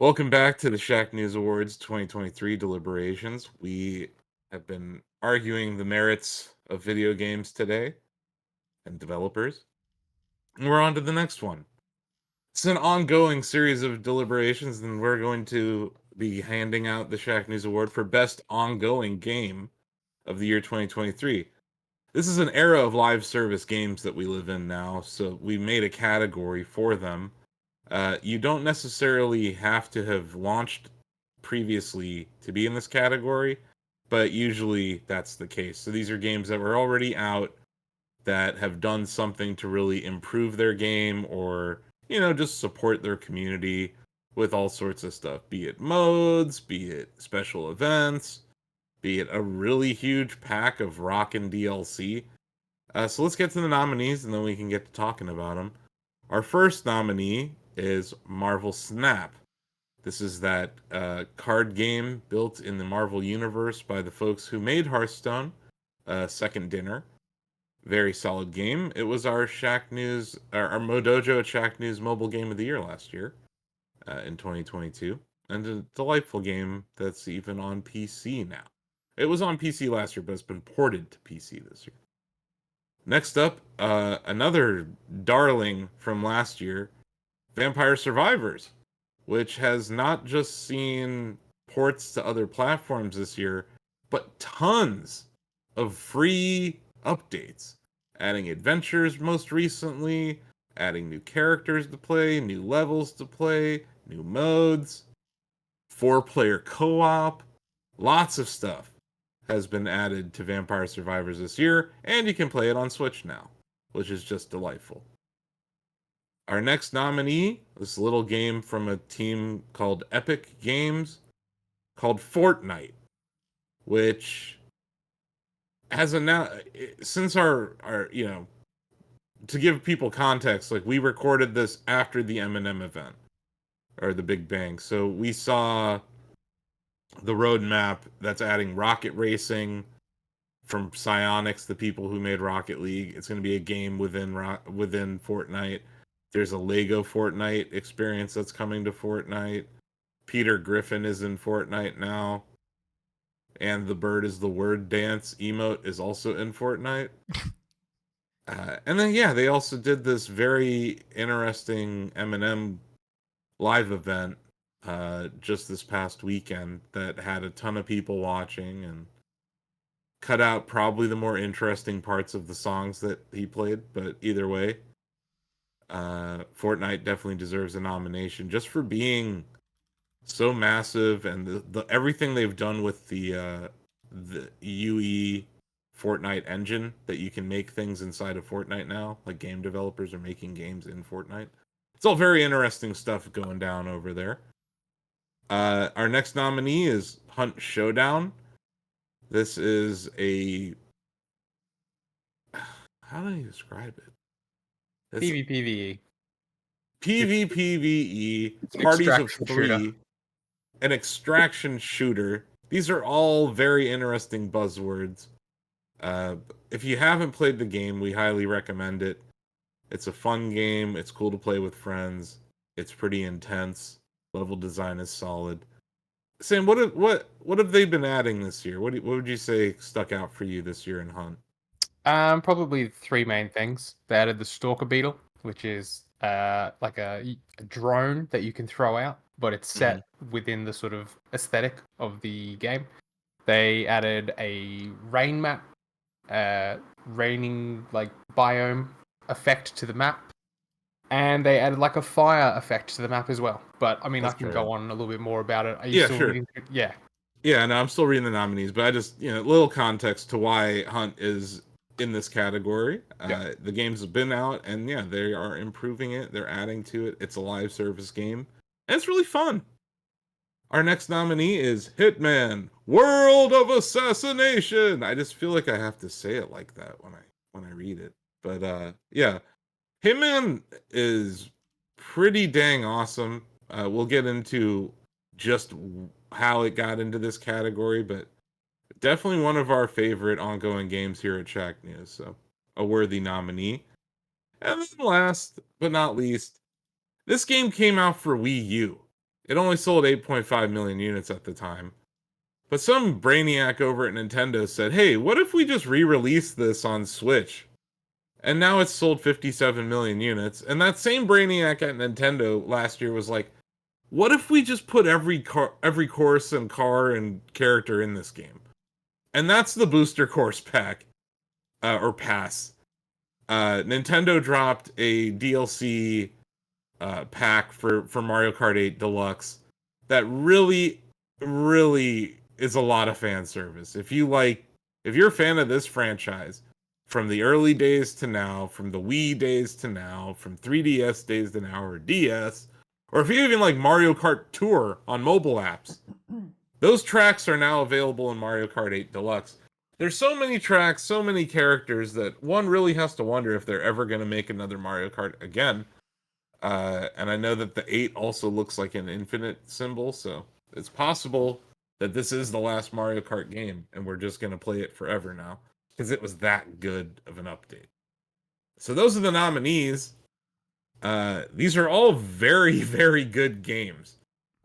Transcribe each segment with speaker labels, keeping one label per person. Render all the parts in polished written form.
Speaker 1: Welcome back to the Shacknews Awards 2023 deliberations. We have been arguing the merits of video games today and developers. And we're on to the next one. It's an ongoing series of deliberations, and we're going to be handing out the Shacknews Award for Best Ongoing Game of the year 2023. This is an era of live service games that we live in now, so we made a category for them. You don't necessarily have to have launched previously to be in this category, but usually that's the case. So these are games that were already out that have done something to really improve their game or, just support their community with all sorts of stuff, be it modes, be it special events, be it a really huge pack of rockin' DLC. So let's get to the nominees and then we can get to talking about them. Our first nominee is Marvel Snap. This is that card game built in the Marvel Universe by the folks who made Hearthstone, Second Dinner. Very solid game. It was our Shacknews, our Modojo at Shacknews Mobile Game of the Year last year in 2022. And a delightful game that's even on PC now. It was on PC last year, but it's been ported to PC this year. Next up, another darling from last year, Vampire Survivors, which has not just seen ports to other platforms this year, but tons of free updates, adding adventures most recently, adding new characters to play, new levels to play, new modes, 4-player co-op, lots of stuff has been added to Vampire Survivors this year, and you can play it on Switch now, which is just delightful. Our next nominee, this little game from a team called Epic Games, called Fortnite, which has since our to give people context, like we recorded this after the Eminem event or the Big Bang, so we saw the roadmap that's adding rocket racing from Psyonix, the people who made Rocket League. It's going to be a game within Fortnite. There's a Lego Fortnite experience that's coming to Fortnite. Peter Griffin is in Fortnite now. And the bird is the word dance emote is also in Fortnite. And then, yeah, they also did this very interesting Eminem live event just this past weekend that had a ton of people watching and cut out probably the more interesting parts of the songs that he played. But either way, Fortnite definitely deserves a nomination just for being so massive, and the everything they've done with the UE Fortnite engine, that you can make things inside of Fortnite now. Like, game developers are making games in Fortnite. It's all very interesting stuff going down over there. Our next nominee is Hunt Showdown. This is a how do you describe it? It's
Speaker 2: PvPvE.
Speaker 1: PvPvE,
Speaker 2: It's an
Speaker 1: parties of
Speaker 2: extraction
Speaker 1: 3,
Speaker 2: shooter.
Speaker 1: an extraction shooter. These are all very interesting buzzwords. If you haven't played the game, we highly recommend it. It's a fun game. It's cool to play with friends. It's pretty intense. Level design is solid. Sam, what have they been adding this year? What would you say stuck out for you this year in Hunt?
Speaker 2: Probably three main things. They added the Stalker Beetle, which is like a drone that you can throw out, but it's set within the sort of aesthetic of the game. They added a rain map, raining like biome effect to the map, and they added like a fire effect to the map as well. But I mean, I
Speaker 1: That's
Speaker 2: can
Speaker 1: fair.
Speaker 2: go on a little bit more about it. Are you
Speaker 1: Yeah,
Speaker 2: still
Speaker 1: sure.
Speaker 2: reading? Yeah.
Speaker 1: Yeah, no, I'm still reading the nominees, but I just, little context to why Hunt is in this category.
Speaker 2: Yeah.
Speaker 1: The games have been out, and yeah, they are improving it. They're adding to it. It's a live service game, and it's really fun. Our next nominee is Hitman: World of Assassination. I just feel like I have to say it like that when I read it. But yeah, Hitman is pretty dang awesome. We'll get into just how it got into this category, but definitely one of our favorite ongoing games here at Shacknews. So a worthy nominee. And then last but not least, this game came out for Wii U. It only sold 8.5 million units at the time. But some brainiac over at Nintendo said, "Hey, what if we just re-release this on Switch?" And now it's sold 57 million units. And that same brainiac at Nintendo last year was like, "What if we just put every course and car and character in this game?" And that's the booster course pack or pass. Nintendo dropped a DLC pack for Mario Kart 8 Deluxe that really is a lot of fan service. If you're a fan of this franchise, from the early days to now, from the Wii days to now, from 3DS days to now, or DS, or if you even like Mario Kart Tour on mobile apps, those tracks are now available in Mario Kart 8 Deluxe. There's so many tracks, so many characters that one really has to wonder if they're ever going to make another Mario Kart again. And I know that the 8 also looks like an infinite symbol, so it's possible that this is the last Mario Kart game and we're just going to play it forever now because it was that good of an update. So those are the nominees. These are all very, very good games.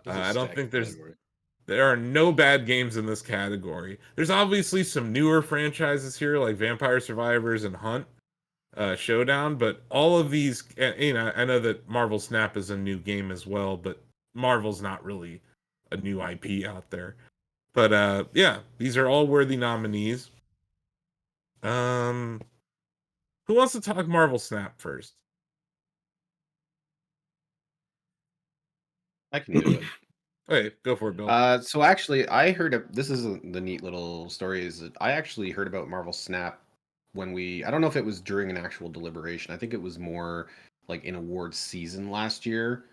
Speaker 1: I don't think there are no bad games in this category. There's obviously some newer franchises here like Vampire Survivors and Hunt Showdown, but all of these, I know that Marvel Snap is a new game as well, but Marvel's not really a new IP out there. But yeah, these are all worthy nominees. Um, who wants to talk Marvel Snap first?
Speaker 3: I can do it.
Speaker 1: Okay, go for it, Bill.
Speaker 3: So actually, I heard this is the neat little story. Is that I actually heard about Marvel Snap when I don't know if it was during an actual deliberation. I think it was more like in awards season last year.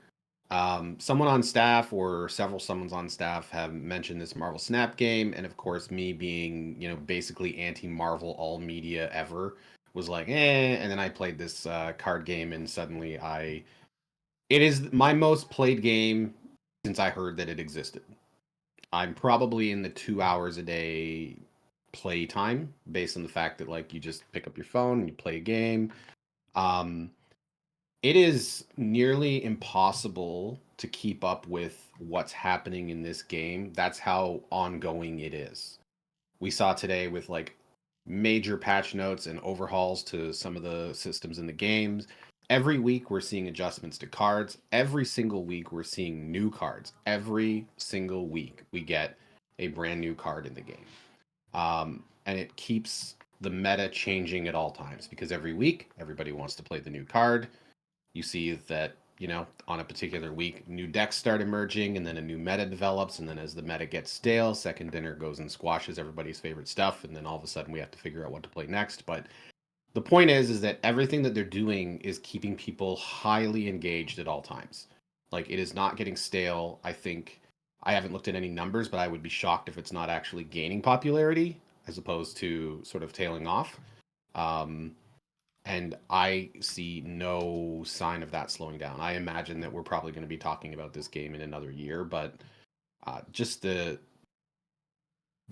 Speaker 3: Someone on staff or several someone's on staff have mentioned this Marvel Snap game, and of course, me being basically anti-Marvel all media ever was like, and then I played this card game, and suddenly it is my most played game since I heard that it existed. I'm probably in the 2 hours a day play time based on the fact that like you just pick up your phone and you play a game. Um, it is nearly impossible to keep up with what's happening in this game. That's how ongoing it is. We saw today with like major patch notes and overhauls to some of the systems in the games. Every week we're seeing adjustments to cards. Every single week we're seeing new cards. Every single week we get a brand new card in the game. And it keeps the meta changing at all times because every week everybody wants to play the new card. You see that on a particular week new decks start emerging and then a new meta develops, and then as the meta gets stale, second dinner goes and squashes everybody's favorite stuff, and then all of a sudden we have to figure out what to play next. But the point is that everything that they're doing is keeping people highly engaged at all times. Like, it is not getting stale. I think I haven't looked at any numbers, but I would be shocked if it's not actually gaining popularity as opposed to sort of tailing off. And I see no sign of that slowing down. I imagine that we're probably going to be talking about this game in another year, but just the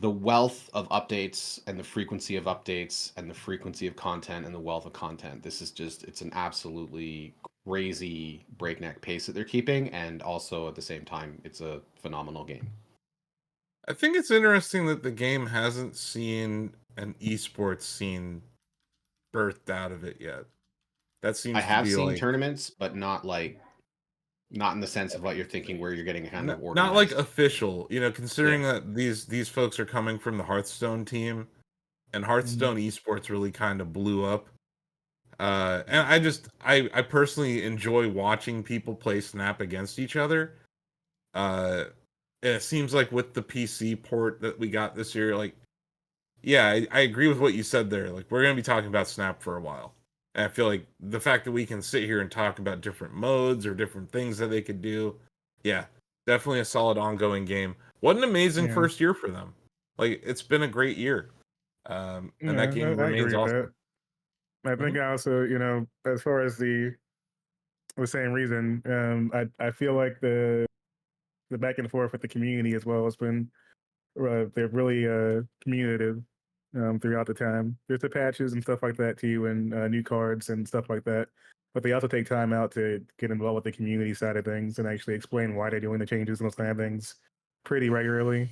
Speaker 3: wealth of updates and the frequency of updates and the frequency of content and the wealth of content. This is it's an absolutely crazy breakneck pace that they're keeping, and also at the same time, it's a phenomenal game.
Speaker 1: I think it's interesting that the game hasn't seen an esports scene birthed out of it yet. That seems
Speaker 3: I
Speaker 1: to
Speaker 3: have
Speaker 1: be
Speaker 3: seen
Speaker 1: like
Speaker 3: tournaments, but not in the sense of what you're thinking, where you're getting kind of
Speaker 1: not like
Speaker 3: organized.
Speaker 1: official, considering
Speaker 3: Yeah.
Speaker 1: that these folks are coming from the Hearthstone team, and Hearthstone esports really kind of blew up. And I personally enjoy watching people play Snap against each other. Uh, it seems like with the PC port that we got this year, like, yeah, I agree with what you said there. Like, we're gonna be talking about Snap for a while. And I feel like the fact that we can sit here and talk about different modes or different things that they could do, yeah, definitely a solid ongoing game. What an amazing
Speaker 4: Yeah.
Speaker 1: first year for them. Like, it's been a great year. And that
Speaker 4: Yeah,
Speaker 1: game
Speaker 4: I
Speaker 1: remains
Speaker 4: agree with
Speaker 1: awesome.
Speaker 4: that. I think I also, as far as the same reason, I feel like the back and forth with the community as well has been they're really communicative throughout the time. There's the patches and stuff like that too, and new cards and stuff like that. but they also take time out to get involved with the community side of things and actually explain why they're doing the changes and those kind of things pretty regularly.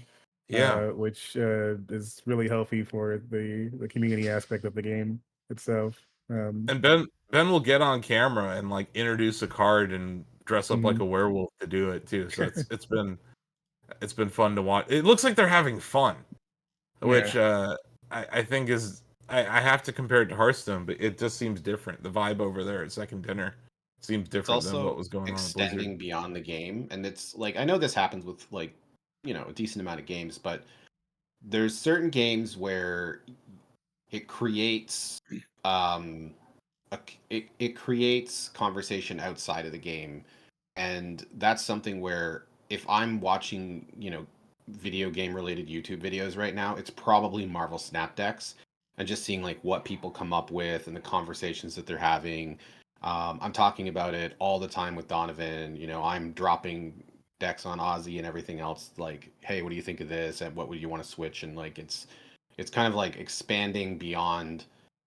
Speaker 1: Yeah.
Speaker 4: Which is really healthy for the community aspect of the game itself.
Speaker 1: And Ben will get on camera and like introduce a card and dress up like
Speaker 4: mhm.
Speaker 1: a werewolf to do it too. So it's been fun to watch. It looks like they're having fun, which
Speaker 4: Yeah.
Speaker 1: I think is I have to compare it to Hearthstone, but it just seems different. The vibe over there at Second Dinner seems
Speaker 3: It's
Speaker 1: different than what
Speaker 3: also
Speaker 1: was going on at Blizzard.
Speaker 3: extending beyond the game, and it's like I know this happens with like a decent amount of games, but there's certain games where it creates it creates conversation outside of the game, and that's something where if I'm watching video game related YouTube videos right now, it's probably Marvel Snap decks and just seeing like what people come up with and the conversations that they're having. I'm talking about it all the time with Donovan. I'm dropping decks on Ozzy and everything else. Like, hey, what do you think of this? And what would you want to switch? And like, it's kind of like expanding beyond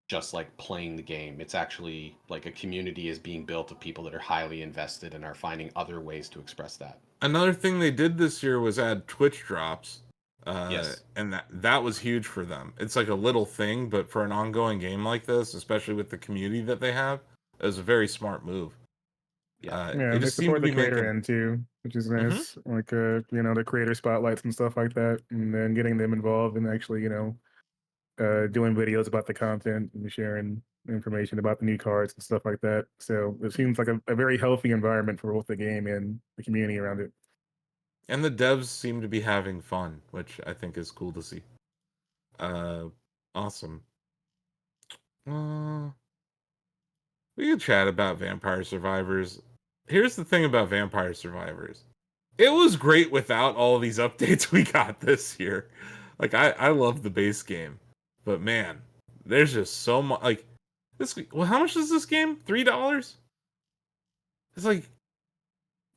Speaker 3: just like playing the game. It's actually like a community is being built of people that are highly invested and are finding other ways to express that.
Speaker 1: Another thing they did this year was add Twitch drops,
Speaker 3: Yes.
Speaker 1: and that was huge for them. It's like a little thing, but for an ongoing game like this, especially with the community that they have, it was a very smart move.
Speaker 3: Yeah.
Speaker 4: Yeah,
Speaker 1: They
Speaker 4: and they
Speaker 1: just seem to
Speaker 4: support the
Speaker 1: be
Speaker 4: creator
Speaker 1: making.
Speaker 4: end too, which is
Speaker 1: Mhm.
Speaker 4: nice. Like the creator spotlights and stuff like that, and then getting them involved and actually, doing videos about the content and sharing information about the new cards and stuff like that. So it seems like a very healthy environment for both the game and the community around it.
Speaker 1: And the devs seem to be having fun, which I think is cool to see. Awesome. Uh, we could chat about Vampire Survivors. Here's the thing about Vampire Survivors. It was great without all these updates we got this year. Like I love the base game, but man, there's just so much. Like this. Well, how much is this game? $3. It's like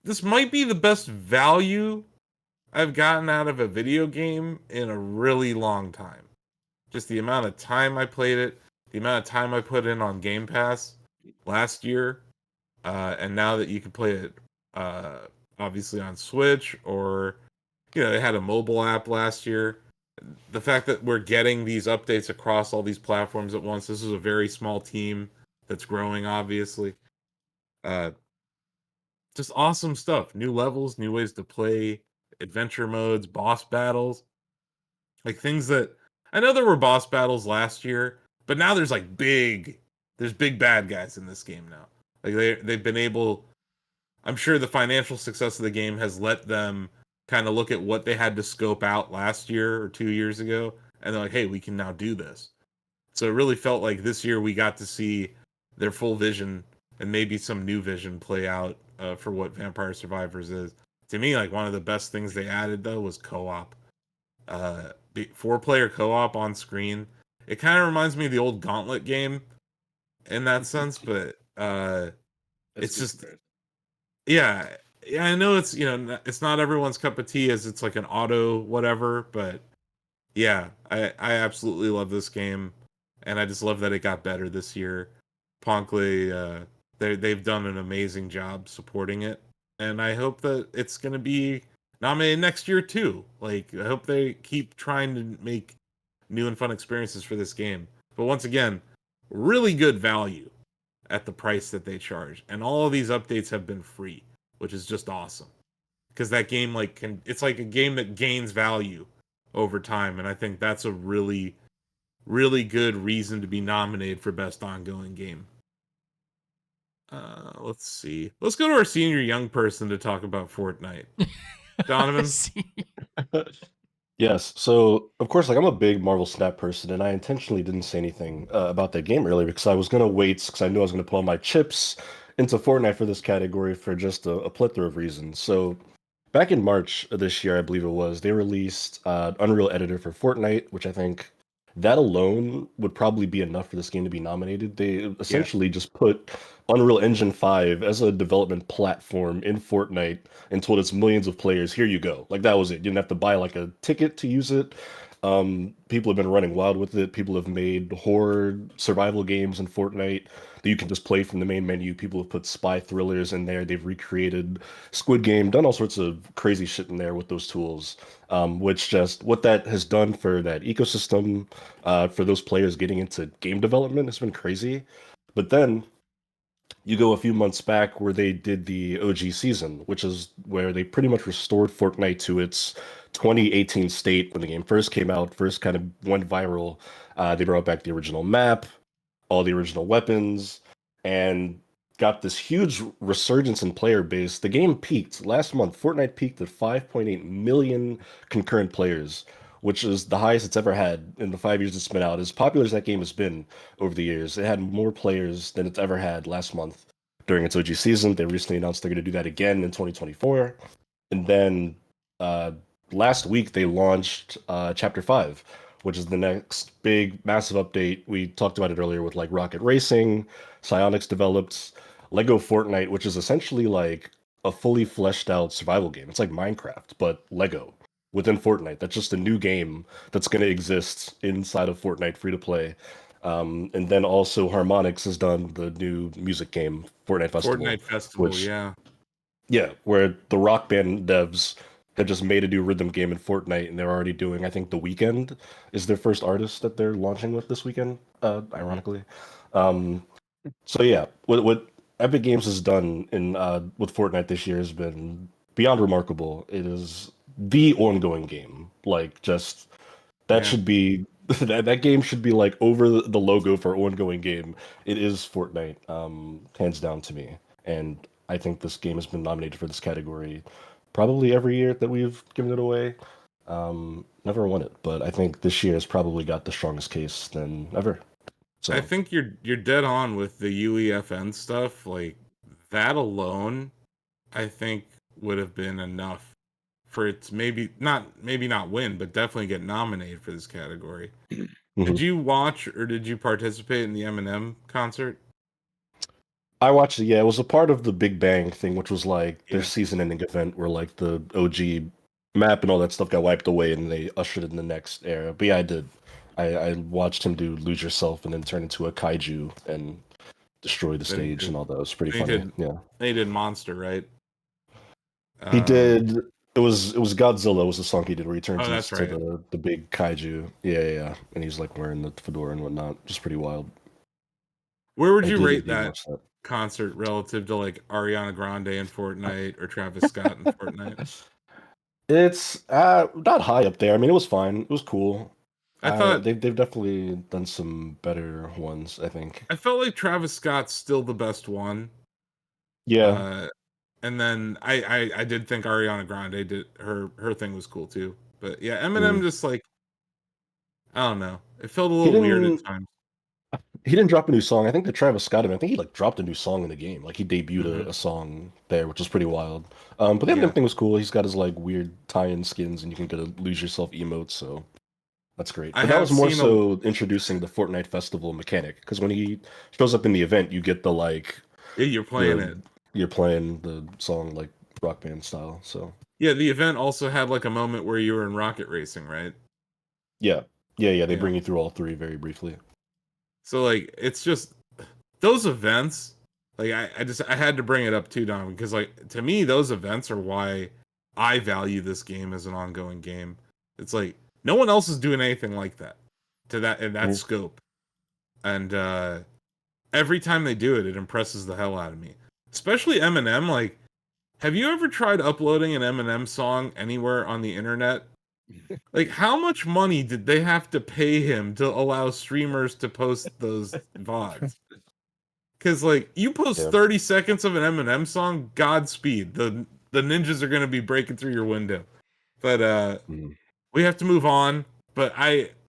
Speaker 1: this might be the best value I've gotten out of a video game in a really long time. Just the amount of time I played it, the amount of time I put in on Game Pass last year, and now that you can play it, uh, obviously on Switch or it had a mobile app last year. The fact that we're getting these updates across all these platforms at once. This is a very small team that's growing, obviously. Uh, just awesome stuff. New levels, new ways to play, adventure modes, boss battles, like things that I know there were boss battles last year, but now there's big bad guys in this game now. Like they've been able. I'm sure the financial success of the game has let them kind of look at what they had to scope out last year or 2 years ago, and they're like, hey, we can now do this. So it really felt like this year we got to see their full vision and maybe some new vision play out for what Vampire Survivors is. To me, like one of the best things they added though was co-op. 4-player co-op on screen. It kind of reminds me of the old Gauntlet game in that sense, but
Speaker 3: That's
Speaker 1: it's
Speaker 3: good
Speaker 1: just
Speaker 3: comparison.
Speaker 1: yeah, yeah. I know it's it's not everyone's cup of tea as it's like an auto whatever, but yeah, I absolutely love this game, and I just love that it got better this year. Ponkley, they've done an amazing job supporting it, and I hope that it's gonna be nominated next year too. Like I hope they keep trying to make new and fun experiences for this game. But once again, really good value at the price that they charge, and all of these updates have been free, which is just awesome. Because that game it's like a game that gains value over time, and I think that's a really really good reason to be nominated for best ongoing game. Let's see. Let's go to our senior young person to talk about Fortnite. Donovan?
Speaker 5: Yes. So, of course, like I'm a big Marvel Snap person, and I intentionally didn't say anything about that game earlier because I was gonna wait because I knew I was gonna put all my chips into Fortnite for this category for just a plethora of reasons. So, back in March of this year, I believe it was, they released Unreal Editor for Fortnite, which I think that alone would probably be enough for this game to be nominated. They
Speaker 1: Yes.
Speaker 5: essentially just put Unreal Engine 5 as a development platform in Fortnite and told its millions of players, here you go. Like that was it. You didn't have to buy like a ticket to use it. People have been running wild with it. People have made horror survival games in Fortnite that you can just play from the main menu. People have put spy thrillers in there. They've recreated Squid Game, done all sorts of crazy shit in there with those tools. Which just what that has done for that ecosystem, for those players getting into game development has been crazy. But then you go a few months back where they did the OG season, which is where they pretty much restored Fortnite to its 2018 state when the game first came out, first kind of went viral. They brought back the original map, all the original weapons, and got this huge resurgence in player base. The game peaked last month. Fortnite peaked at 5.8 million concurrent players, which is the highest it's ever had in the 5 years it's been out. As popular as that game has been over the years, it had more players than it's ever had last month during its OG season. They recently announced they're going to do that again in 2024. And then uh, last week they launched Chapter 5, which is the next big, massive update. We talked about it earlier with like Rocket Racing. Psyonix developed Lego Fortnite, which is essentially like a fully fleshed out survival game. It's like Minecraft, but Lego within Fortnite. That's just a new game that's going to exist inside of Fortnite free to play. And then also Harmonix has done the new music game, Fortnite Festival,
Speaker 1: Fortnite Festival,
Speaker 5: which,
Speaker 1: yeah.
Speaker 5: yeah, where the Rock Band devs have just made a new rhythm game in Fortnite, and they're already doing, I think, The Weeknd is their first artist that they're launching with this weekend, ironically. Um, so yeah, what Epic Games has done in with Fortnite this year has been beyond remarkable. It is the ongoing game. Like just that
Speaker 1: Yeah.
Speaker 5: should be that game should be like over the logo for ongoing game. It is Fortnite, hands down to me. And I think this game has been nominated for this category probably every year that we've given it away. Never won it, but I think this year has probably got the strongest case than ever. So
Speaker 1: I think you're dead on with the UEFN stuff. Like that alone, I think would have been enough for it to maybe not win, but definitely get nominated for this category. Did
Speaker 5: mhm.
Speaker 1: you watch or did you participate in the Eminem concert?
Speaker 5: I watched it. Yeah, it was a part of the Big Bang thing, which was like their
Speaker 1: Yeah.
Speaker 5: season-ending event where like the OG map and all that stuff got wiped away, and they ushered in the next era. But yeah, I did. I watched him do "Lose Yourself" and then turn into a kaiju and destroy the
Speaker 1: Then he
Speaker 5: stage
Speaker 1: did.
Speaker 5: and all that. It was pretty
Speaker 1: They
Speaker 5: funny.
Speaker 1: did.
Speaker 5: Yeah,
Speaker 1: They did Monster, right?
Speaker 5: he
Speaker 1: Um.
Speaker 5: did. It was Godzilla was the song he did where he turns
Speaker 1: Oh, that's
Speaker 5: into
Speaker 1: right.
Speaker 5: the big kaiju. Yeah, and he's like wearing the fedora and whatnot. Just pretty wild.
Speaker 1: Where would
Speaker 5: I
Speaker 1: you
Speaker 5: did
Speaker 1: rate
Speaker 5: indeed
Speaker 1: that
Speaker 5: watch that.
Speaker 1: concert relative to like Ariana Grande in Fortnite or Travis Scott in Fortnite?
Speaker 5: It's not high up there. I mean, it was fine. It was cool.
Speaker 1: I thought
Speaker 5: They've definitely done some better ones, I think.
Speaker 1: I felt like Travis Scott's still the best one.
Speaker 5: Yeah.
Speaker 1: Uh, and then I did think Ariana Grande did her thing was cool too. But yeah, Eminem
Speaker 5: Mm.
Speaker 1: just like I don't know. It felt a
Speaker 5: He
Speaker 1: little weird at
Speaker 5: didn't
Speaker 1: times.
Speaker 5: he didn't drop a new song. I think the Travis Scott event, I think he like dropped a new song in the game. Like he debuted
Speaker 1: Hmm.
Speaker 5: a song there, which was pretty wild. But the
Speaker 1: Yeah,
Speaker 5: Eminem thing was cool. He's got his like weird tie-in skins and you can get a lose yourself emote, so that's great.
Speaker 1: I
Speaker 5: But that
Speaker 1: have
Speaker 5: was more
Speaker 1: seen a
Speaker 5: so introducing the Fortnite Festival mechanic. Because when he shows up in the event, you get the like
Speaker 1: yeah, you're playing
Speaker 5: the
Speaker 1: it.
Speaker 5: you're playing the song like rock band style. So
Speaker 1: Yeah, the event also had like a moment where you were in rocket racing, right?
Speaker 5: yeah. Yeah, they
Speaker 1: Yeah.
Speaker 5: bring you through all three very briefly.
Speaker 1: So like it's just those events, like I had to bring it up too, Don, because like to me those events are why I value this game as an ongoing game. It's like no one else is doing anything like that to that in that
Speaker 5: Mhm.
Speaker 1: scope. And every time they do it, it impresses the hell out of me. Especially Eminem, like have you ever tried uploading an Eminem song anywhere on the internet? Like, how much money did they have to pay him to allow streamers to post those VODs? Because, like, you post
Speaker 5: Yeah.
Speaker 1: 30 seconds of an Eminem song, Godspeed. The ninjas are going to be breaking through your window. But
Speaker 5: Mm.
Speaker 1: we have to move on. But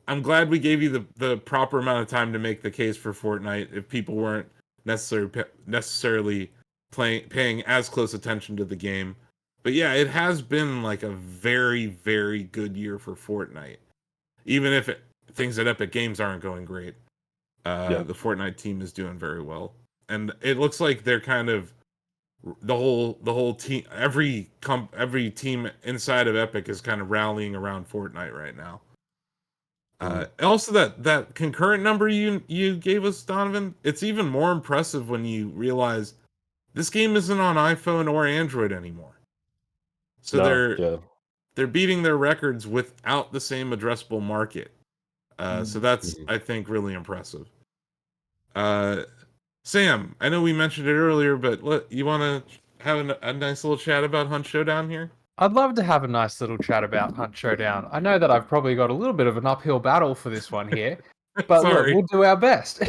Speaker 1: I'm glad we gave you the proper amount of time to make the case for Fortnite if people weren't necessarily paying as close attention to the game. But yeah, it has been like a very, very good year for Fortnite. Even if things at Epic Games aren't going great,
Speaker 5: Yeah.
Speaker 1: the Fortnite team is doing very well, and it looks like they're kind of the whole team, every team inside of Epic is kind of rallying around Fortnite right now. Also, that concurrent number you gave us, Donovan, it's even more impressive when you realize this game isn't on iPhone or Android anymore. So
Speaker 5: No,
Speaker 1: they're beating their records without the same addressable market. So that's, I think, really impressive. Sam, I know we mentioned it earlier, but you want to have a nice little chat about Hunt Showdown here?
Speaker 2: I'd love to have a nice little chat about Hunt Showdown. I know that I've probably got a little bit of an uphill battle for this one here, but look,
Speaker 1: Sorry.
Speaker 2: we'll do our best.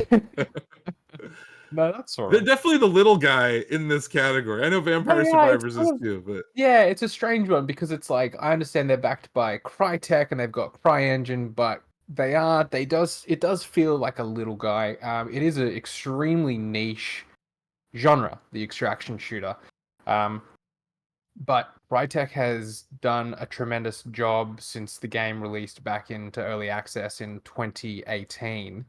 Speaker 2: No, that's all
Speaker 1: They're
Speaker 2: right.
Speaker 1: definitely the little guy in this category. I know Vampire
Speaker 2: Yeah,
Speaker 1: Survivors is too, but
Speaker 2: yeah, it's a strange one because it's like I understand they're backed by Crytek and they've got CryEngine, but it does feel like a little guy. It is an extremely niche genre, the extraction shooter. But Crytek has done a tremendous job since the game released back into early access in 2018.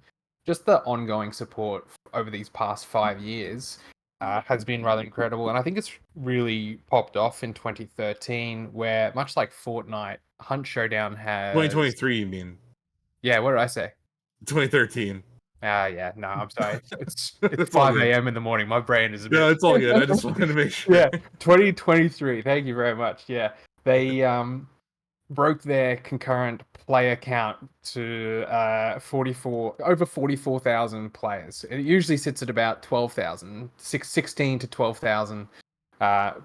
Speaker 2: Just the ongoing support over these past 5 years has been rather incredible. And I think it's really popped off in 2013, where much like Fortnite, Hunt Showdown has.
Speaker 1: 2023, you mean?
Speaker 2: Yeah, what did I say?
Speaker 1: 2013.
Speaker 2: Yeah, no, I'm sorry. It's
Speaker 1: It's all
Speaker 2: 5
Speaker 1: good.
Speaker 2: a.m. in the morning. My brain is a bit.
Speaker 1: No, it's all good. I just wanted to make sure.
Speaker 2: Yeah, 2023. Thank you very much. Yeah, they broke their concurrent player count to 44,000 players. It usually sits at about 12,000, 16 to 12,000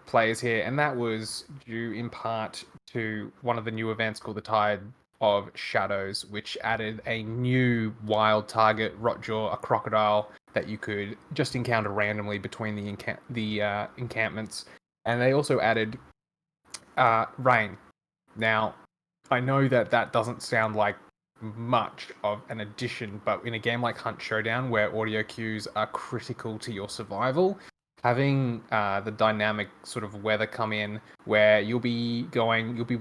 Speaker 2: players here, and that was due in part to one of the new events called the Tide of Shadows, which added a new wild target, Rotjaw, a crocodile that you could just encounter randomly between the encampments, and they also added rain. Now, I know that doesn't sound like much of an addition, but in a game like Hunt Showdown, where audio cues are critical to your survival, having the dynamic sort of weather come in, where you'll be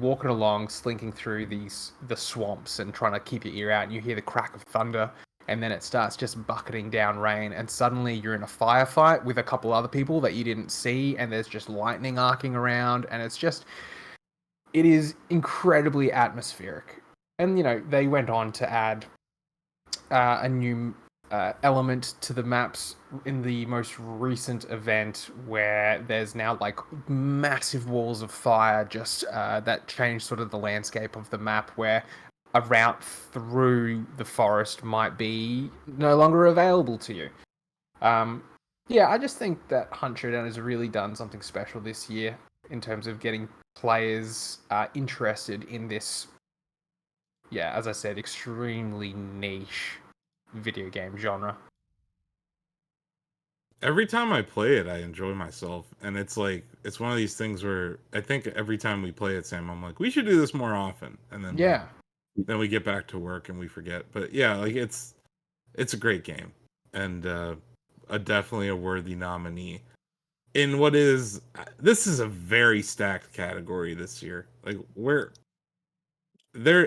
Speaker 2: walking along, slinking through the swamps and trying to keep your ear out, and you hear the crack of thunder, and then it starts just bucketing down rain, and suddenly you're in a firefight with a couple other people that you didn't see, and there's just lightning arcing around, and it is incredibly atmospheric. And, they went on to add a new element to the maps in the most recent event, where there's now like massive walls of fire just that change sort of the landscape of the map, where a route through the forest might be no longer available to you. Yeah, I just think that Hunt Showdown has really done something special this year in terms of getting players interested in this, yeah, as I said, extremely niche video game genre.
Speaker 1: Every time I play it, I enjoy myself, and it's one of these things where I think every time we play it, Sam, I'm like, we should do this more often, and then we get back to work and we forget. But yeah, like it's a great game, and definitely a worthy nominee in this is a very stacked category this year. Like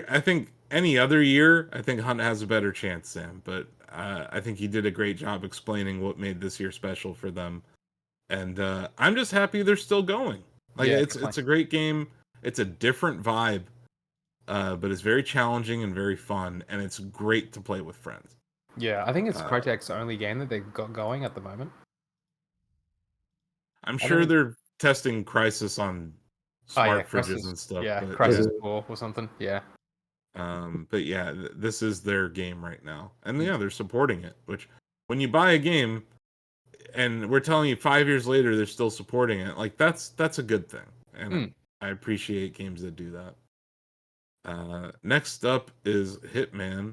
Speaker 1: I think any other year, I think Hunt has a better chance, Sam. But I think he did a great job explaining what made this year special for them, and I'm just happy they're still going. Like it's a great game. It's a different vibe, but it's very challenging and very fun, and it's great to play with friends.
Speaker 2: Yeah, I think it's Crytek's only game that they've got going at the moment.
Speaker 1: I'm sure they're testing Crysis on smart fridges and stuff.
Speaker 2: Yeah,
Speaker 1: but,
Speaker 2: Crysis 4 or something. Yeah.
Speaker 1: But yeah, this is their game right now, and yeah, they're supporting it. Which, when you buy a game, and we're telling you 5 years later they're still supporting it, like that's a good thing, and I appreciate games that do that. Next up is Hitman: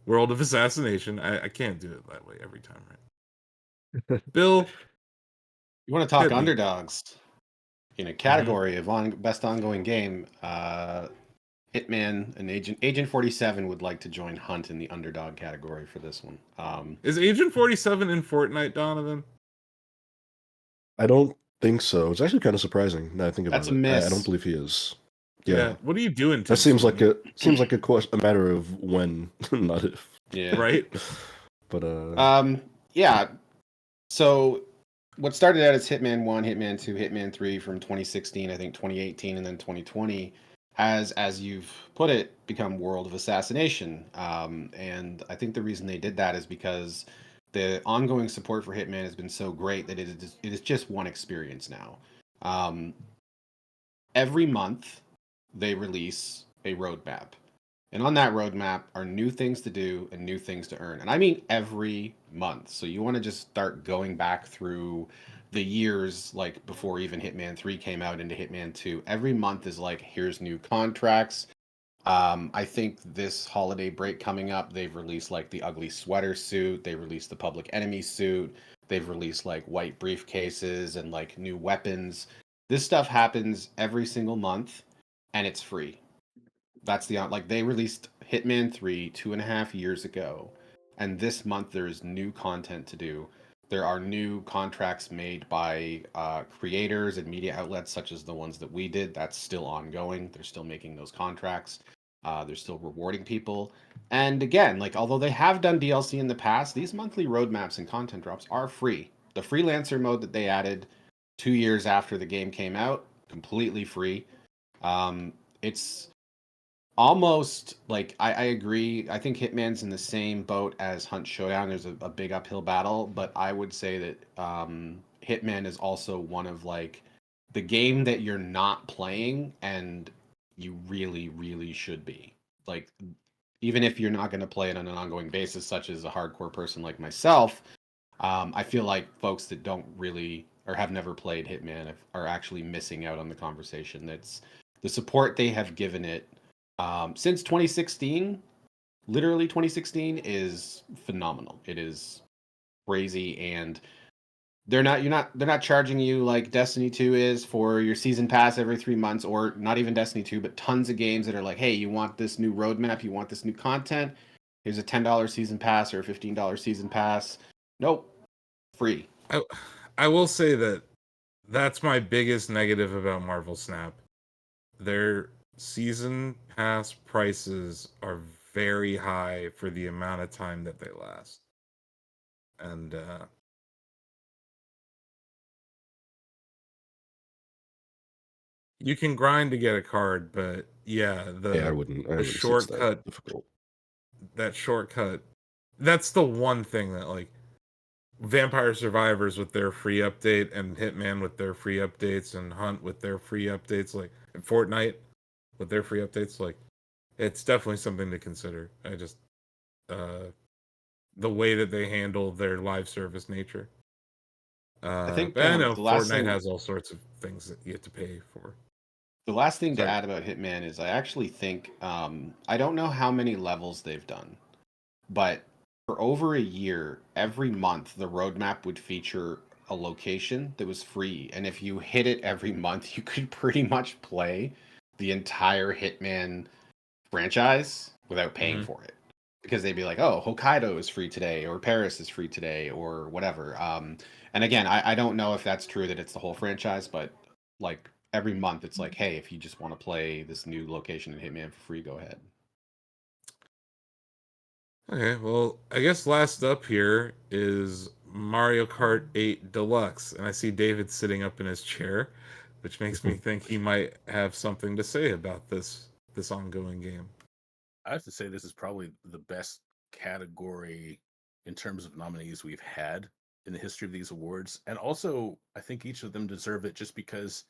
Speaker 1: World of Assassination. I can't do it that way every time, right? Bill,
Speaker 3: you want to talk underdogs in a category of best ongoing game? Hitman and Agent 47 would like to join Hunt in the underdog category for this one.
Speaker 1: Is Agent 47 in Fortnite, Donovan?
Speaker 5: I don't think so. It's actually kind of surprising. Now I think about
Speaker 3: That's a miss.
Speaker 5: I don't believe he is.
Speaker 1: Yeah. What are you doing?
Speaker 5: That seems like a matter of when, not if.
Speaker 3: Yeah.
Speaker 1: Right.
Speaker 5: But
Speaker 3: yeah. So what started out as Hitman 1, Hitman 2, Hitman 3 from 2016, I think 2018, and then 2020 as you've put it, become World of Assassination. And I think the reason they did that is because the ongoing support for Hitman has been so great that it is just one experience now. Um, every month they release a roadmap. And on that roadmap are new things to do and new things to earn. And I mean every month. So you want to just start going back through the years like before even Hitman 3 came out into Hitman 2. Every month is like, here's new contracts. I think this holiday break coming up, they've released like the ugly sweater suit, they released the Public Enemy suit, they've released like white briefcases and like new weapons. This stuff happens every single month and it's free. That's the like they released Hitman 3 2.5 years ago, and this month there's new content to do. There are new contracts made by creators and media outlets such as the ones that we did. That's still ongoing. They're still making those contracts. They're still rewarding people. And again, like although they have done DLC in the past, these monthly roadmaps and content drops are free. The freelancer mode that they added 2 years after the game came out, completely free. It's almost like I agree. I think Hitman's in the same boat as Hunt Showdown. There's a big uphill battle, but I would say that Hitman is also one of like the game that you're not playing and you really, really should be. Like even if you're not going to play it on an ongoing basis, such as a hardcore person like myself, I feel like folks that don't really or have never played Hitman are actually missing out on the conversation. That's the support they have given it since 2016, literally 2016, is phenomenal. It is crazy, and they're not charging you like Destiny 2 is for your season pass every 3 months, or not even Destiny 2, but tons of games that are like, hey, you want this new roadmap, you want this new content, here's a $10 season pass or a $15 season pass. Nope, free.
Speaker 1: I will say that that's my biggest negative about Marvel Snap. Their season pass prices are very high for the amount of time that they last. And you can grind to get a card, but yeah,
Speaker 5: I
Speaker 1: the
Speaker 5: wouldn't say it's that
Speaker 1: shortcut,
Speaker 5: difficult.
Speaker 1: that shortcut, that's the one thing that like Vampire Survivors with their free update and Hitman with their free updates and Hunt with their free updates, like and Fortnite with their free updates, like it's definitely something to consider. I just the way that they handle their live service nature.
Speaker 3: I think
Speaker 1: But I know
Speaker 3: the last
Speaker 1: Fortnite
Speaker 3: thing
Speaker 1: has all sorts of things that you have to pay for.
Speaker 3: The last thing to
Speaker 1: Sorry.
Speaker 3: add about Hitman is I actually think I don't know how many levels they've done, but for over a year, every month the roadmap would feature a location that was free, and if you hit it every month, you could pretty much play the entire Hitman franchise without paying
Speaker 1: Mhm.
Speaker 3: for it. Because they'd be like, oh, Hokkaido is free today, or Paris is free today, or whatever. And again, I don't know if that's true that it's the whole franchise, but like every month it's like, hey, if you just want to play this new location in Hitman for free, go ahead.
Speaker 1: Okay, well, I guess last up here is Mario Kart 8 Deluxe, and I see David sitting up in his chair, which makes me think he might have something to say about this ongoing game.
Speaker 6: I have to say this is probably the best category in terms of nominees we've had in the history of these awards. And also, I think each of them deserve it just because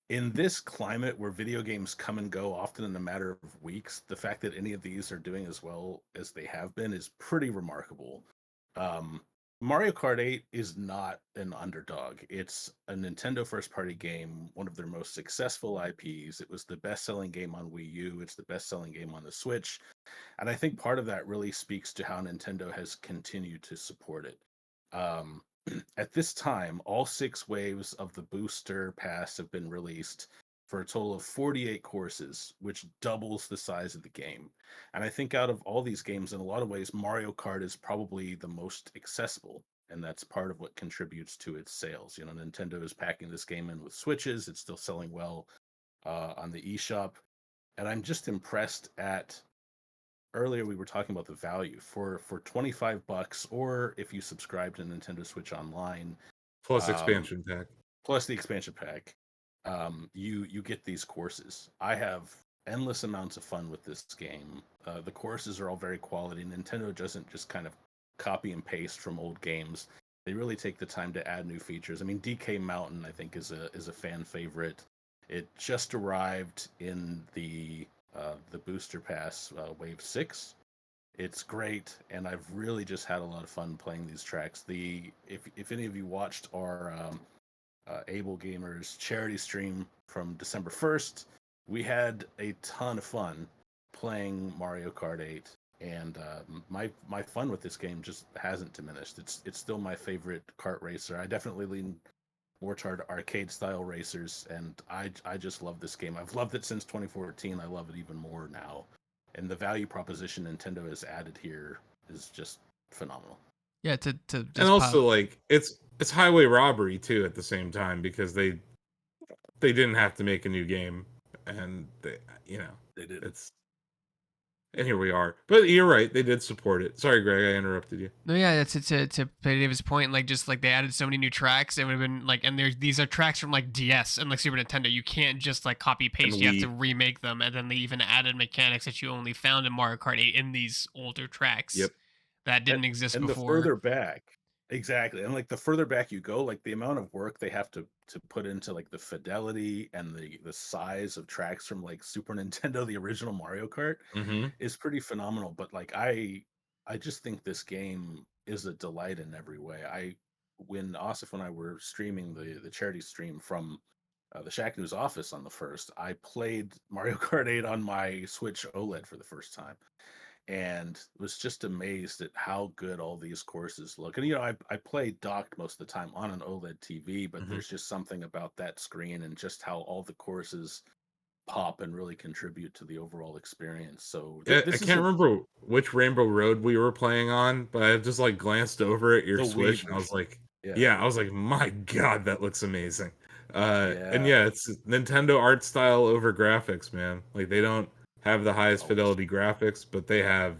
Speaker 6: in this climate where video games come and go often in a matter of weeks, the fact that any of these are doing as well as they have been is pretty remarkable. Mario Kart 8 is not an underdog. It's a Nintendo first party game, one of their most successful IPs. It was the best selling game on Wii U, it's the best selling game on the Switch. And I think part of that really speaks to how Nintendo has continued to support it. Um, at this time, all 6 waves of the booster pass have been released for a total of 48 courses, which doubles the size of the game. And I think out of all these games, in a lot of ways, Mario Kart is probably the most accessible. And that's part of what contributes to its sales. You know, Nintendo is packing this game in with Switches. It's still selling well on the eShop. And I'm just impressed at earlier we were talking about the value for $25, or if you subscribe to Nintendo Switch Online
Speaker 1: Plus expansion pack.
Speaker 6: plus the expansion pack, you get these courses. I have endless amounts of fun with this game. The courses are all very quality. Nintendo doesn't just kind of copy and paste from old games. They really take the time to add new features. I mean, DK Mountain, I think, is a fan favorite. It just arrived in the booster pass Wave 6. It's great, and I've really just had a lot of fun playing these tracks. If any of you watched our Able Gamers charity stream from December 1st, we had a ton of fun playing Mario Kart 8, and my fun with this game just hasn't diminished. It's still my favorite kart racer. I definitely lean more toward arcade style racers, and I just love this game. I've loved it since 2014. I love it even more now, and the value proposition Nintendo has added here is just phenomenal.
Speaker 7: Yeah, to
Speaker 1: And
Speaker 7: just
Speaker 1: also like it's highway robbery too at the same time, because they didn't have to make a new game, and they
Speaker 6: They did.
Speaker 1: and here we are. But you're right, they did support it. Sorry, Greg, I interrupted you.
Speaker 7: No, yeah, to David's point, like just like they added so many new tracks, it would have been like, and these are tracks from like DS and like Super Nintendo. You can't just like copy paste;
Speaker 1: And
Speaker 7: you have to remake them, and then they even added mechanics that you only found in Mario Kart 8 in these older tracks.
Speaker 1: Yep.
Speaker 7: That didn't exist
Speaker 6: and
Speaker 7: before.
Speaker 6: the further back, exactly, and like the further back you go, like the amount of work they have to put into like the fidelity and the size of tracks from like Super Nintendo, the original Mario Kart,
Speaker 1: Mm-hmm.
Speaker 6: is pretty phenomenal. But like I just think this game is a delight in every way. When Asif and I were streaming the charity stream from the Shacknews office on the first, I played Mario Kart 8 on my Switch OLED for the first time, and was just amazed at how good all these courses look. And I play docked most of the time on an OLED TV, but
Speaker 1: Mhm.
Speaker 6: there's just something about that screen and just how all the courses pop and really contribute to the overall experience. So
Speaker 1: I
Speaker 6: this is
Speaker 1: can't remember which Rainbow Road we were playing on, but I just like glanced over at your
Speaker 6: the Wii
Speaker 1: Switch and I was
Speaker 6: version.
Speaker 1: like,
Speaker 6: Yeah.
Speaker 1: yeah, I was like, my God, that looks amazing. And
Speaker 6: Yeah.
Speaker 1: yeah, it's Nintendo art style over graphics, man. Like they don't have the highest
Speaker 6: Always.
Speaker 1: fidelity graphics, but they have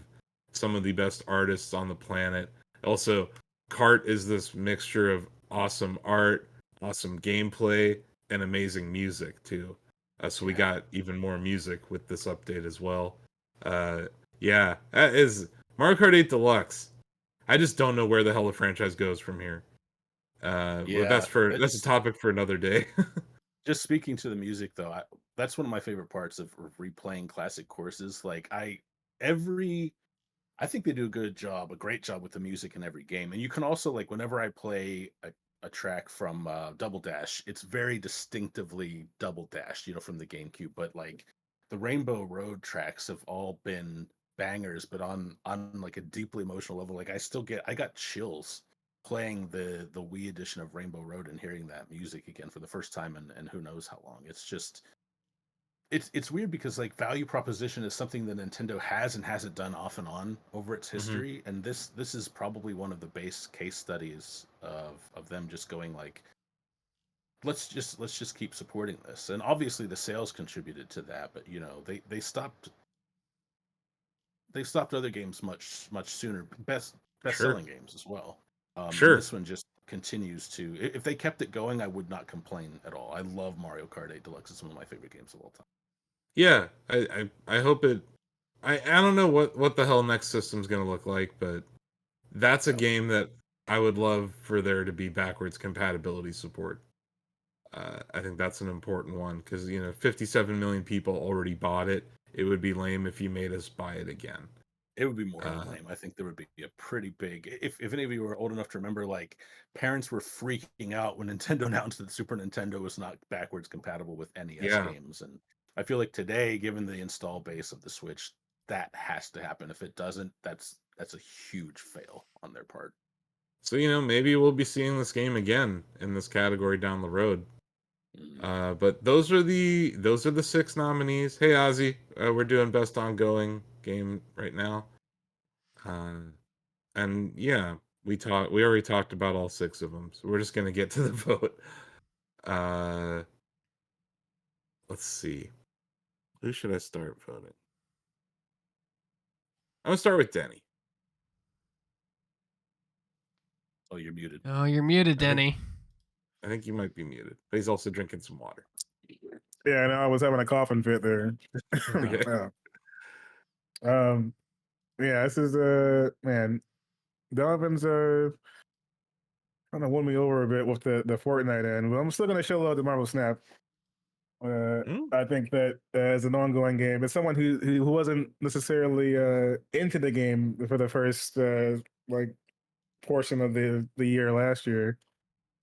Speaker 1: some of the best artists on the planet. Also, Kart is this mixture of awesome art, awesome gameplay, and amazing music too. So we
Speaker 6: Yeah.
Speaker 1: got even more music with this update as well. Yeah, that is Mario Kart 8 Deluxe. I just don't know where the hell the franchise goes from here. But
Speaker 6: Yeah.
Speaker 1: that's a topic for another day.
Speaker 6: Just speaking to the music though, that's one of my favorite parts of replaying classic courses. Like I think they do a great job with the music in every game. And you can also like whenever I play a track from Double Dash, it's very distinctively Double Dash, from the GameCube. But like the Rainbow Road tracks have all been bangers, but on like a deeply emotional level. Like I got chills playing the Wii edition of Rainbow Road and hearing that music again for the first time and who knows how long. It's just it's weird because like value proposition is something that Nintendo has and hasn't done off and on over its history, and this is probably one of the base case studies of them just going like let's just keep supporting this. And obviously the sales contributed to that, but they stopped other games much sooner, best
Speaker 1: Sure.
Speaker 6: selling games as well. And
Speaker 1: Sure.
Speaker 6: this one just continues to, if they kept it going, I would not complain at all. I love Mario Kart 8 Deluxe. It's one of my favorite games of all time.
Speaker 1: Yeah, I hope it. I don't know what the hell next system's gonna look like, but that's a game that I would love for there to be backwards compatibility support. I think that's an important one because 57 million people already bought it. It would be lame if you made us buy it again.
Speaker 6: It would be more than lame. I think there would be a pretty big. If any of you were old enough to remember, like parents were freaking out when Nintendo announced that Super Nintendo was not backwards compatible with NES
Speaker 1: Yeah.
Speaker 6: games, and I feel like today, given the install base of the Switch, that has to happen. If it doesn't, that's a huge fail on their part.
Speaker 1: So maybe we'll be seeing this game again in this category down the road. But those are the 6 nominees. Hey Ozzy, we're doing best ongoing game right now. And yeah, we already talked about all 6 of them, so we're just gonna get to the vote. Let's see. Who should I start voting? I'm gonna start with Denny.
Speaker 6: Oh, you're muted.
Speaker 7: Oh, you're muted, Denny.
Speaker 1: I think you might be muted, but he's also drinking some water.
Speaker 4: Yeah, I know I was having a coughing fit there.
Speaker 1: Okay.
Speaker 4: Yeah. Yeah, this is man, Donovan's kind of won me over a bit with the Fortnite end, but I'm still gonna show love to Marvel Snap.
Speaker 1: Mm,
Speaker 4: I think that as an ongoing game, as someone who wasn't necessarily into the game for the first like portion of the year last year,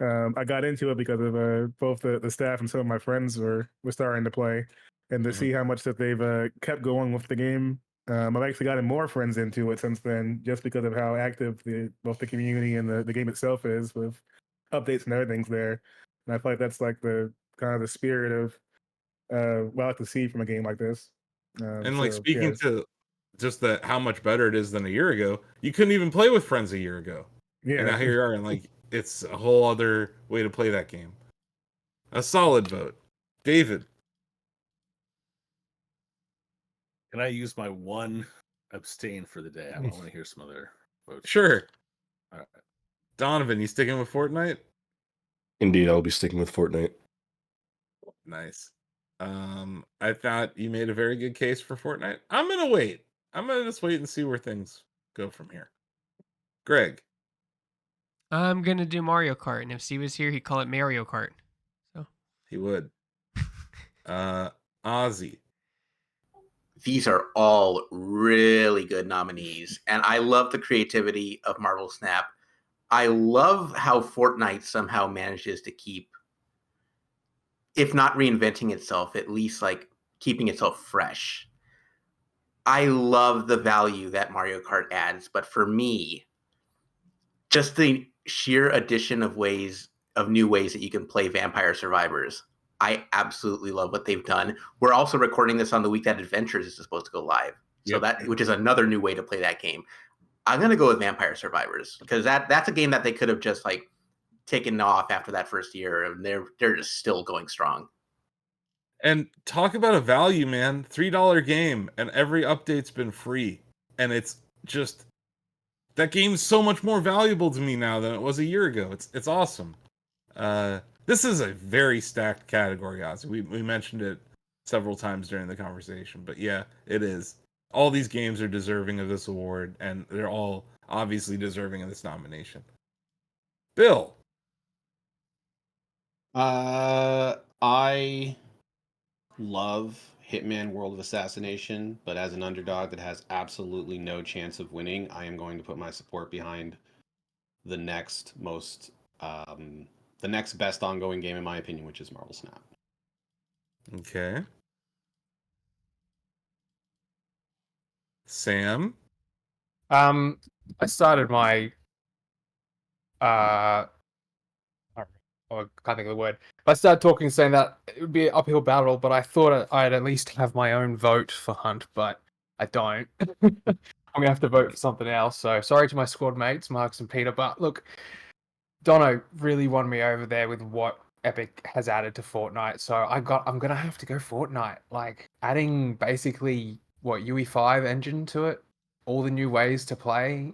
Speaker 4: I got into it because of both the staff and some of my friends were starting to play, and to
Speaker 1: mhm.
Speaker 4: see how much that they've kept going with the game. I've actually gotten more friends into it since then, just because of how active both the community and the game itself is with updates and everything's there. And I feel like that's like the kind of the spirit of what I like to see from a game like this.
Speaker 1: And like
Speaker 4: So yeah,
Speaker 1: speaking to just that how much better it is than a year ago, you couldn't even play with friends a year ago. And
Speaker 4: yeah.
Speaker 1: now here you are, and like it's a whole other way to play that game. A solid vote. David.
Speaker 6: Can I use my one abstain for the day? I want to hear some other votes.
Speaker 1: Sure.
Speaker 6: All right.
Speaker 1: Donovan, you sticking with Fortnite?
Speaker 5: Indeed, I'll be sticking with Fortnite.
Speaker 1: Nice. I thought you made a very good case for Fortnite. I'm gonna wait. I'm gonna just wait and see where things go from here. Greg.
Speaker 7: I'm gonna do Mario Kart, and if Steve was here, he'd call it Mario Kart. So
Speaker 1: He would. Ozzy.
Speaker 8: These are all really good nominees, and I love the creativity of Marvel Snap. I love how Fortnite somehow manages to keep, if not reinventing itself, at least like keeping itself fresh. I love the value that Mario Kart adds, but for me, just the sheer addition of new ways that you can play Vampire Survivors. I absolutely love what they've done. We're also recording this on the week that Adventures is supposed to go live. So
Speaker 1: Yep.
Speaker 8: which is another new way to play that game. I'm gonna go with Vampire Survivors because that's a game that they could have just like taken off after that first year, and they're just still going strong.
Speaker 1: And talk about a value, man. $3 game, and every update's been free. And it's just that game's so much more valuable to me now than it was a year ago. It's awesome. This is a very stacked category, Ozzy. We mentioned it several times during the conversation, but yeah, it is. All these games are deserving of this award, and they're all obviously deserving of this nomination. Bill.
Speaker 3: I love Hitman World of Assassination, but as an underdog that has absolutely no chance of winning, I am going to put my support behind the next best ongoing game in my opinion, which is Marvel Snap.
Speaker 1: Okay. Sam.
Speaker 2: I started my I can't think of the word. I started talking saying that it would be an uphill battle, but I thought I'd at least have my own vote for Hunt, but I don't. I'm gonna have to vote for something else. So sorry to my squad mates, Marks and Peter, but look, Dono really won me over there with what Epic has added to Fortnite. So I'm gonna have to go Fortnite. Like adding basically what UE5 engine to it, all the new ways to play.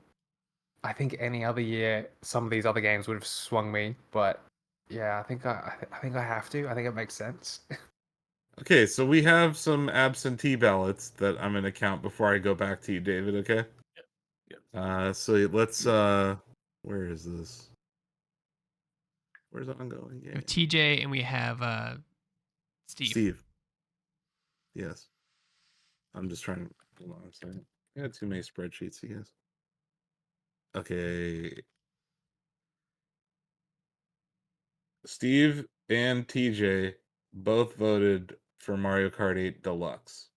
Speaker 2: I think any other year, some of these other games would have swung me, but yeah, I think I have to. I think it makes sense.
Speaker 1: Okay, so we have some absentee ballots that I'm gonna count before I go back to you, David, okay?
Speaker 6: Yep.
Speaker 1: So let's where is this? Where's the ongoing
Speaker 7: we
Speaker 1: game?
Speaker 7: have TJ and we have Steve.
Speaker 1: Yes. I'm just trying to hold on a second. I got too many spreadsheets, I guess. Okay. Steve and TJ both voted for Mario Kart 8 Deluxe.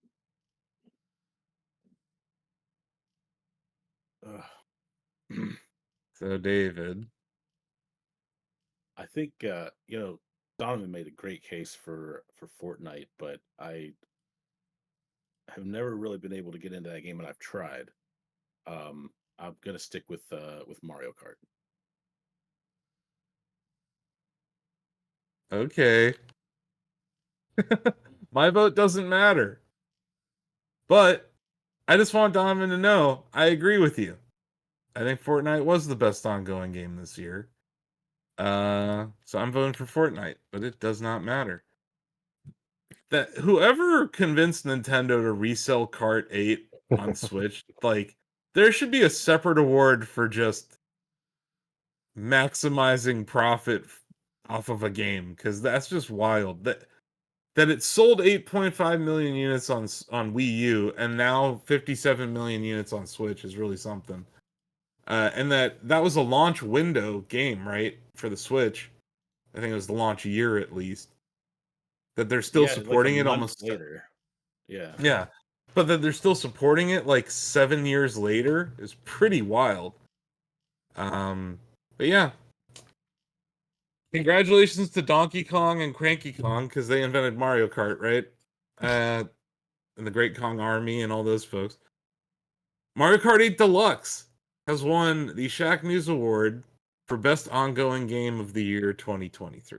Speaker 1: So David.
Speaker 6: I think Donovan made a great case for Fortnite, but I have never really been able to get into that game, and I've tried. I'm gonna stick with Mario Kart.
Speaker 1: Okay. My vote doesn't matter. But I just want Donovan to know I agree with you. I think Fortnite was the best ongoing game this year. So I'm voting for Fortnite, but it does not matter. that whoever convinced Nintendo to resell Kart 8 on Switch, like there should be a separate award for just maximizing profit off of a game, because that's just wild. That it sold 8.5 million units on Wii U and now 57 million units on Switch is really something. And that was a launch window game, right, for the Switch. I think it was the launch year at least. That they're still
Speaker 6: Yeah, like a
Speaker 1: supporting it
Speaker 6: month
Speaker 1: almost
Speaker 6: later. Yeah.
Speaker 1: Yeah. But that they're still supporting it like 7 years later is pretty wild. But yeah. Congratulations to Donkey Kong and Cranky Kong, because they invented Mario Kart, right? And the Great Kong Army and all those folks. Mario Kart 8 Deluxe has won the Shacknews Award for Best Ongoing Game of the Year 2023.